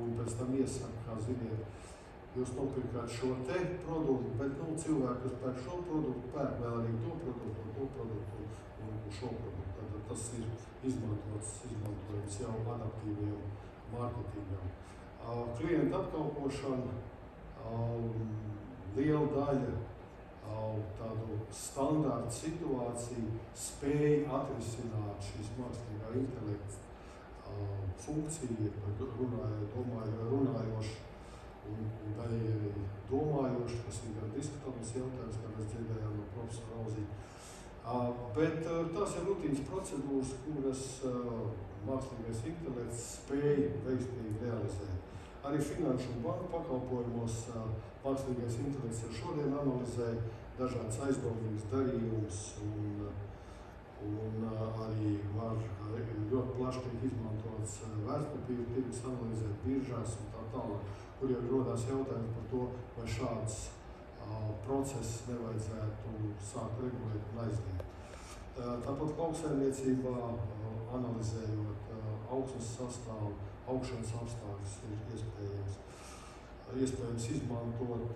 un pēc tam iesaka, kā ziniet, jūs nopirkāt šo te produktu, bet cilvēki, kas pērk šo produktu, pērk vēl arī to produktu un šo produktu. Tad tas ir izmantojums jau adaptīviem mārketingam. Klienta apkalpošana, liela daļa tādu standārtu situāciju spēja atrisināt šīs mākslīgā intelekta funkcija, runājoši un daļai arī domājoši, kas ir gan diskutabls jautājums, kā mēs dzirdējām no profesora Auziņa. Bet tās ir rutīnas procedūras, kuras mākslīgais intelekts spēja veiksmīgi realizēt. Arī finanšu un banku pakalpojumos mākslīgais intelekts jau šodien analizē dažādas aizdomīgas darījumus un arī var ļoti plaši tiek izmantots vērtspapīru tirgus analīzēt biržās un tā tālāk, kur jau rodās jautājums par to, vai šāds process nevajadzētu sākt regulēt un aizliegt. Tāpat lauksaimniecībā analizējot augsnes sastāvu, augšanas apstākļus ir iespējams izmantot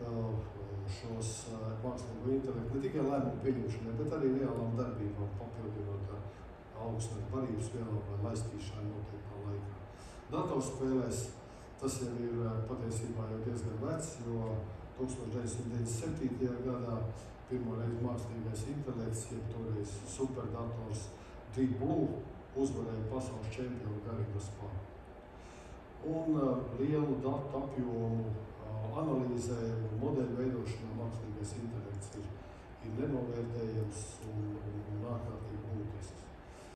šos mākslīgo intelektu ne tikai lēmumu pieņemšanai, bet arī reālām darbībām, papildinot ar augsnes barības vielām vai laistīšanu noteiktā laikā. Datorspēlēs tas jau ir patiesībā jau diezgan vecs, jo 1997. gadā pirmoreiz mākslīgais intelekts, jeb toreiz superdators Deep Blue uzvarēja pasaules čempionu Garry Kasparovu. Un lielu datu apjomu analīzē un modeļu veidošanā mākslīgais intelekts ir nenovērtējams un ārkārtīgi būtisks.